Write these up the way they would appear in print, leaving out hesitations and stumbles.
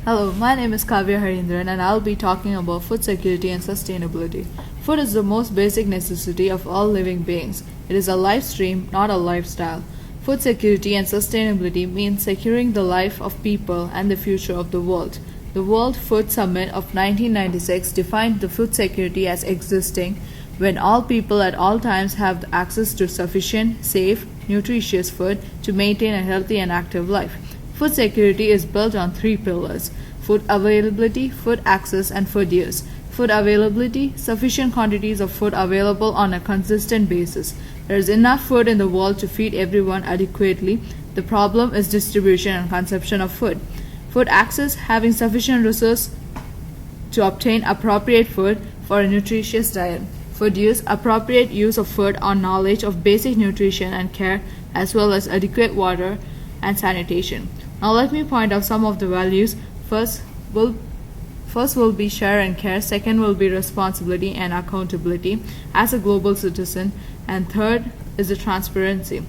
Hello, my name is Kavya Hareendran and I'll be talking about food security and sustainability. Food is the most basic necessity of all living beings. It is a life stream, not a lifestyle. Food security and sustainability means securing the life of people and the future of the world. The World Food Summit of 1996 defined the food security as existing when all people at all times have access to sufficient, safe, nutritious food to maintain a healthy and active life. Food security is built on three pillars: food availability, food access, and food use. Food availability: sufficient quantities of food available on a consistent basis. There is enough food in the world to feed everyone adequately. The problem is distribution and consumption of food. Food access: having sufficient resources to obtain appropriate food for a nutritious diet. Food use: appropriate use of food on knowledge of basic nutrition and care, as well as adequate water and sanitation. Now let me point out some of the values. First will be share and care, second will be responsibility and accountability as a global citizen, and third is the transparency.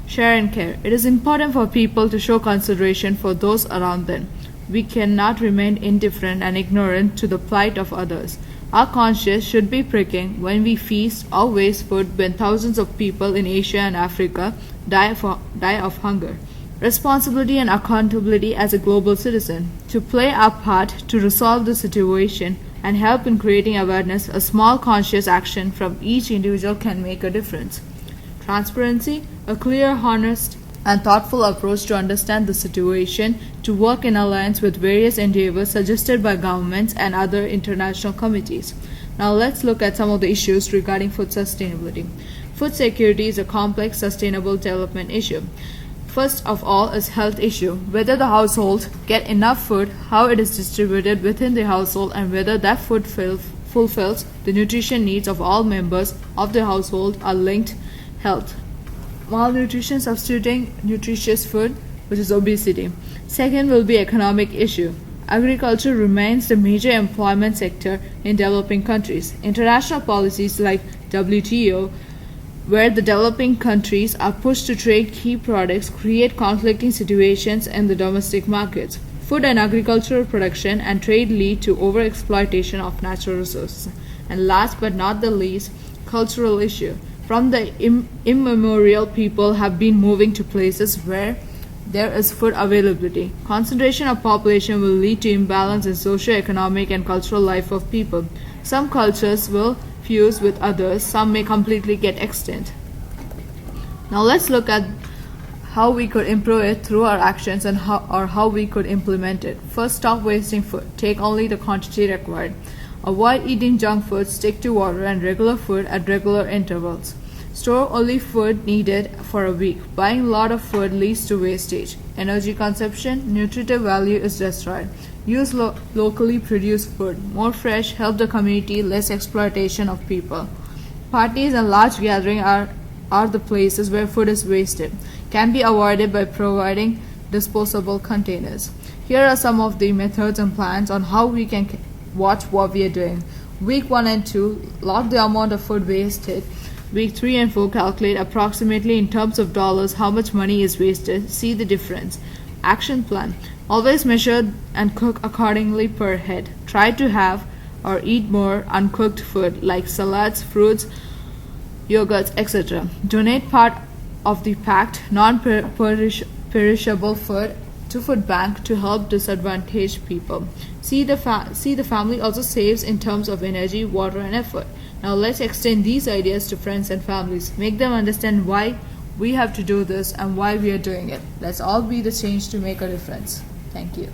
Share and care. It is important for people to show consideration for those around them. We cannot remain indifferent and ignorant to the plight of others. Our conscience should be pricking when we feast or waste food when thousands of people in Asia and Africa die of hunger. Responsibility and accountability as a global citizen. To play our part to resolve the situation and help in creating awareness, a small conscious action from each individual can make a difference. Transparency: a clear, honest, and thoughtful approach to understand the situation, to work in alliance with various endeavors suggested by governments and other international committees. Now let's look at some of the issues regarding food sustainability. Food security is a complex, sustainable development issue. First of all is health issue: whether the household get enough food, how it is distributed within the household, and whether that food fulfills the nutrition needs of all members of the household are linked health. Malnutrition substituting nutritious food, which is obesity. Second will be economic issue. Agriculture remains the major employment sector in developing countries. International policies like WTO, where the developing countries are pushed to trade key products, create conflicting situations in the domestic markets. Food and agricultural production and trade lead to overexploitation of natural resources. And last but not the least, cultural issue. From the immemorial, people have been moving to places where there is food availability. Concentration of population will lead to imbalance in socio-economic and cultural life of people. Some cultures will fuse with others, some may completely get extinct. Now let's look at how we could improve it through our actions and how we could implement it. First, stop wasting food. Take only the quantity required. Avoid eating junk food, stick to water and regular food at regular intervals. Store only food needed for a week. Buying a lot of food leads to wastage. Energy consumption: nutritive value is destroyed. Use locally produced food. More fresh, help the community, less exploitation of people. Parties and large gatherings are the places where food is wasted. Can be avoided by providing disposable containers. Here are some of the methods and plans on how we can watch what we are doing. Week 1 and 2, log the amount of food wasted. Week 3 and 4, calculate approximately in terms of dollars how much money is wasted. See the difference. Action plan: always measure and cook accordingly per head. Try to have or eat more uncooked food like salads, fruits, yogurts, etc. Donate part of the packed, non-perishable food to food bank to help disadvantaged people. See the family also saves in terms of energy, water, and effort. Now let's extend these ideas to friends and families. Make them understand why we have to do this and why we are doing it. Let's all be the change to make a difference. Thank you.